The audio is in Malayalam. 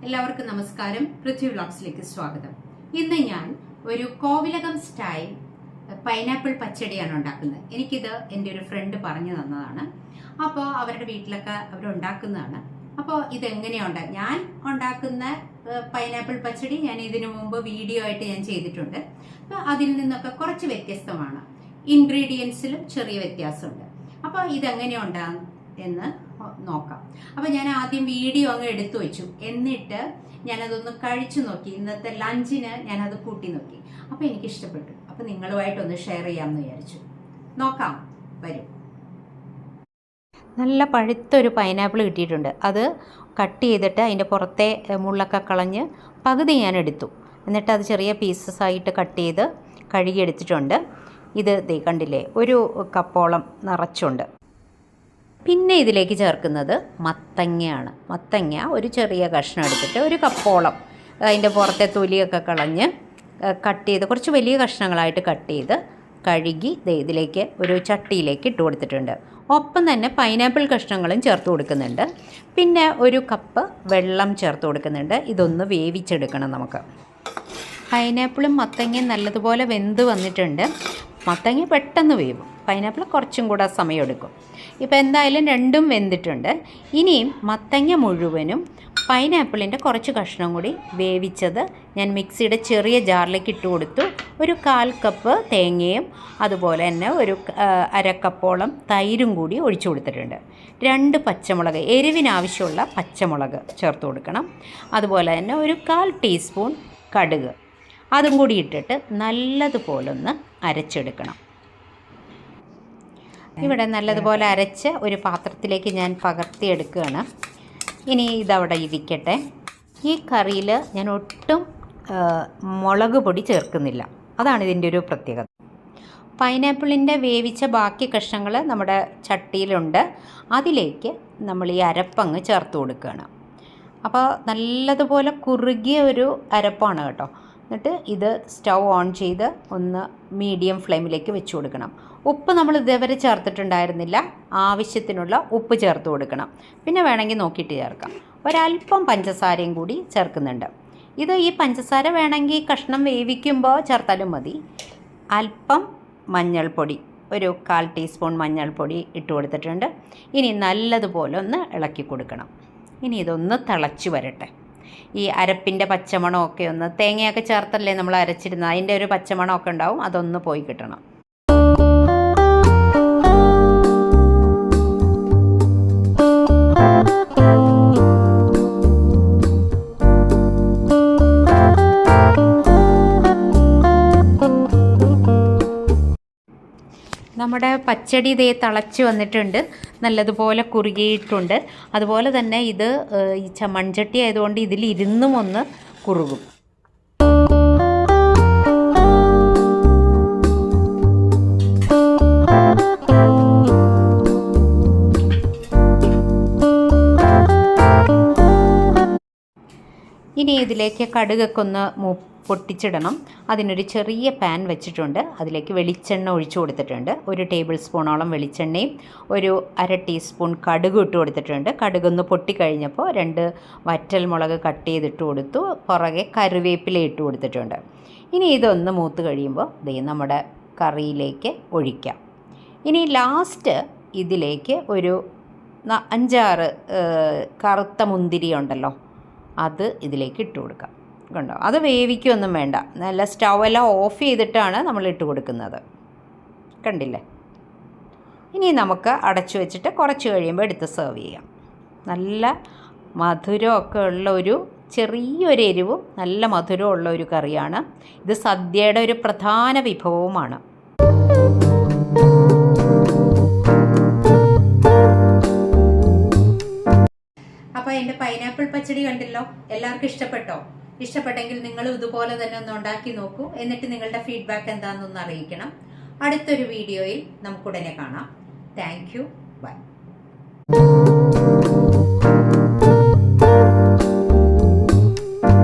എല്ലാവർക്കും നമസ്കാരം. പൃഥ്വി വ്ലോഗ്സിലേക്ക് സ്വാഗതം. ഇന്ന് ഞാൻ ഒരു കോവിലകം സ്റ്റൈൽ പൈനാപ്പിൾ പച്ചടിയാണ് ഉണ്ടാക്കുന്നത്. എനിക്കിത് എൻ്റെ ഒരു ഫ്രണ്ട് പറഞ്ഞു തന്നതാണ്. അപ്പോൾ അവരുടെ വീട്ടിലൊക്കെ അവരുണ്ടാക്കുന്നതാണ്. അപ്പോൾ ഇതെങ്ങനെയുണ്ട്, ഞാൻ ഉണ്ടാക്കുന്ന പൈനാപ്പിൾ പച്ചടി ഞാൻ ഇതിനു മുമ്പ് വീഡിയോ ആയിട്ട് ഞാൻ ചെയ്തിട്ടുണ്ട്. അപ്പോൾ അതിൽ നിന്നൊക്കെ കുറച്ച് വ്യത്യസ്തമാണ്. ഇൻഗ്രീഡിയൻസിലും ചെറിയ വ്യത്യാസമുണ്ട്. അപ്പോൾ ഇതെങ്ങനെയുണ്ടാകും എന്ന് നോക്കാം. അപ്പോൾ ഞാൻ ആദ്യം വീഡിയോ അങ്ങ് എടുത്തു വെച്ചു. എന്നിട്ട് ഞാനതൊന്ന് കഴിച്ചു നോക്കി. ഇന്നത്തെ ലഞ്ചിന് ഞാനത് കൂട്ടി നോക്കി. അപ്പോൾ എനിക്ക് ഇഷ്ടപ്പെട്ടു. അപ്പോൾ നിങ്ങളുമായിട്ടൊന്ന് ഷെയർ ചെയ്യാമെന്ന് വിചാരിച്ചു. നോക്കാം, വരും. നല്ല പഴുത്തൊരു പൈനാപ്പിൾ കിട്ടിയിട്ടുണ്ട്. അത് കട്ട് ചെയ്തിട്ട് അതിൻ്റെ പുറത്തെ മുള്ളൊക്കെ കളഞ്ഞ് പകുതി ഞാൻ എടുത്തു. എന്നിട്ട് അത് ചെറിയ പീസസ് ആയിട്ട് കട്ട് ചെയ്ത് കഴുകിയെടുത്തിട്ടുണ്ട്. ഇത് ദേ കണ്ടില്ലേ, ഒരു കപ്പോളം നിറച്ചുണ്ട്. പിന്നെ ഇതിലേക്ക് ചേർക്കുന്നത് മത്തങ്ങയാണ്. മത്തങ്ങ ഒരു ചെറിയ കഷ്ണം എടുത്തിട്ട് ഒരു കപ്പോളം അതിൻ്റെ പുറത്തെ തൊലിയൊക്കെ കളഞ്ഞ് കട്ട് ചെയ്ത് കുറച്ച് വലിയ കഷ്ണങ്ങളായിട്ട് കട്ട് ചെയ്ത് കഴുകി ഇതിലേക്ക് ഒരു ചട്ടിയിലേക്ക് ഇട്ട് കൊടുത്തിട്ടുണ്ട്. ഒപ്പം തന്നെ പൈനാപ്പിൾ കഷ്ണങ്ങളും ചേർത്ത് കൊടുക്കുന്നുണ്ട്. പിന്നെ ഒരു കപ്പ് വെള്ളം ചേർത്ത് കൊടുക്കുന്നുണ്ട്. ഇതൊന്ന് വേവിച്ചെടുക്കണം നമുക്ക്. പൈനാപ്പിളും മത്തങ്ങയും നല്ലതുപോലെ വെന്ത് വന്നിട്ടുണ്ട്. മത്തങ്ങ പെട്ടെന്ന് വേവും, പൈനാപ്പിൾ കുറച്ചും കൂടെ സമയമെടുക്കും. ഇപ്പോൾ എന്തായാലും രണ്ടും വെന്തിട്ടുണ്ട്. ഇനിയും മത്തങ്ങ മുഴുവനും പൈനാപ്പിളിൻ്റെ കുറച്ച് കഷ്ണം കൂടി വേവിച്ചത് ഞാൻ മിക്സിയുടെ ചെറിയ ജാറിലേക്ക് ഇട്ട് കൊടുത്തു. ഒരു 1/4 കപ്പ് തേങ്ങയും അതുപോലെ തന്നെ ഒരു അരക്കപ്പോളം തൈരും കൂടി ഒഴിച്ചു കൊടുത്തിട്ടുണ്ട്. 2 പച്ചമുളക്, എരിവിനാവശ്യമുള്ള പച്ചമുളക് ചേർത്ത് കൊടുക്കണം. അതുപോലെ തന്നെ ഒരു 1/4 ടീസ്പൂൺ കടുക്, അതും കൂടി ഇട്ടിട്ട് നല്ലതുപോലെ ഒന്ന് അരച്ചെടുക്കണം. ഇവിടെ നല്ലതുപോലെ അരച്ച് ഒരു പാത്രത്തിലേക്ക് ഞാൻ പകർത്തിയെടുക്കുകയാണ്. ഇനി ഇതവിടെ ഇരിക്കട്ടെ. ഈ കറിയിൽ ഞാൻ ഒട്ടും മുളക് പൊടി ചേർക്കുന്നില്ല. അതാണ് ഇതിൻ്റെ ഒരു പ്രത്യേകത. പൈനാപ്പിളിൻ്റെ വേവിച്ച ബാക്കി കഷ്ണങ്ങൾ നമ്മുടെ ചട്ടിയിലുണ്ട്. അതിലേക്ക് നമ്മൾ ഈ അരപ്പങ്ങ് ചേർത്ത് കൊടുക്കുകയാണ്. അപ്പോൾ നല്ലതുപോലെ കുറുകിയ ഒരു അരപ്പാണ് കേട്ടോ. എന്നിട്ട് ഇത് സ്റ്റൗ ഓൺ ചെയ്ത് ഒന്ന് മീഡിയം ഫ്ലെയിമിലേക്ക് വെച്ച് കൊടുക്കണം. ഉപ്പ് നമ്മൾ ഇതേവരെ ചേർത്തിട്ടുണ്ടായിരുന്നില്ല. ആവശ്യത്തിനുള്ള ഉപ്പ് ചേർത്ത് കൊടുക്കണം. പിന്നെ വേണമെങ്കിൽ നോക്കിയിട്ട് ചേർക്കാം. ഒരല്പം പഞ്ചസാരയും കൂടി ചേർക്കുന്നുണ്ട്. ഈ പഞ്ചസാര വേണമെങ്കിൽ കഷ്ണം വേവിക്കുമ്പോൾ ചേർത്താലും മതി. അല്പം മഞ്ഞൾപ്പൊടി, ഒരു 1/4 ടീസ്പൂൺ മഞ്ഞൾപ്പൊടി ഇട്ട് കൊടുത്തിട്ടുണ്ട്. ഇനി നല്ലതുപോലെ ഒന്ന് ഇളക്കി കൊടുക്കണം. ഇനി ഇതൊന്ന് തിളച്ച് വരട്ടെ. ഈ അരപ്പിൻ്റെ പച്ചമണമൊക്കെ ഒന്ന്, തേങ്ങയൊക്കെ ചേർത്തല്ലേ നമ്മൾ അരച്ചിരുന്നത്, അതിൻ്റെ ഒരു പച്ചമണമൊക്കെ ഉണ്ടാവും. അതൊന്ന് പോയി കിട്ടണം. നമ്മുടെ പച്ചടി ഇതേ തിളച്ച് വന്നിട്ടുണ്ട്, നല്ലതുപോലെ കുറുകിയിട്ടുണ്ട്. അതുപോലെ തന്നെ ഇത് ഈ മൺചട്ടി ആയതുകൊണ്ട് ഇതിലിരുന്നും ഒന്ന് കുറുകും. ഇനി ഇതിലേക്ക് കടുകൊക്കെ ഒന്ന് പൊട്ടിച്ചിടണം. അതിനൊരു ചെറിയ പാൻ വെച്ചിട്ടുണ്ട്. അതിലേക്ക് വെളിച്ചെണ്ണ ഒഴിച്ചു കൊടുത്തിട്ടുണ്ട്. 1 ടേബിൾ സ്പൂണോളം വെളിച്ചെണ്ണയും ഒരു 1/2 ടീസ്പൂൺ കടുക് ഇട്ട് കൊടുത്തിട്ടുണ്ട്. കടുകൊന്ന് പൊട്ടിക്കഴിഞ്ഞപ്പോൾ 2 വറ്റൽമുളക് കട്ട് ചെയ്തിട്ട് കൊടുത്തു. പുറകെ കറിവേപ്പില ഇട്ട് കൊടുത്തിട്ടുണ്ട്. ഇനി ഇതൊന്ന് മൂത്ത് കഴിയുമ്പോൾ നമ്മുടെ കറിയിലേക്ക് ഒഴിക്കാം. ഇനി ലാസ്റ്റ് ഇതിലേക്ക് ഒരു 5-6 കറുത്ത മുന്തിരി ഉണ്ടല്ലോ, അത് ഇതിലേക്ക് ഇട്ട് കൊടുക്കാം. കണ്ടോ, അത് വേവിക്കൊന്നും വേണ്ട. നല്ല സ്റ്റൗവെല്ലാം ഓഫ് ചെയ്തിട്ടാണ് നമ്മൾ ഇട്ട് കൊടുക്കുന്നത്. കണ്ടില്ലേ? ഇനി നമുക്ക് അടച്ചു വെച്ചിട്ട് കുറച്ച് കഴിയുമ്പോൾ എടുത്ത് സെർവ് ചെയ്യാം. നല്ല മധുരമൊക്കെ ഉള്ള ഒരു ചെറിയൊരു എരിവും നല്ല മധുരമുള്ള ഒരു കറിയാണ്. ഇത് സദ്യയുടെ ഒരു പ്രധാന വിഭവവുമാണ്. അപ്പോൾ എൻ്റെ പൈനാപ്പിൾ പച്ചടി കണ്ടല്ലോ, എല്ലാവർക്കും ഇഷ്ടപ്പെട്ടോ? ഇഷ്ടപ്പെട്ടെങ്കിൽ നിങ്ങൾ ഇതുപോലെ തന്നെ ഒന്ന് ഉണ്ടാക്കി നോക്കൂ. എന്നിട്ട് നിങ്ങളുടെ ഫീഡ്ബാക്ക് എന്താണെന്നൊന്ന് അറിയിക്കണം. അടുത്തൊരു വീഡിയോയിൽ നമുക്കുടനെ കാണാം. Thank you. ബൈ.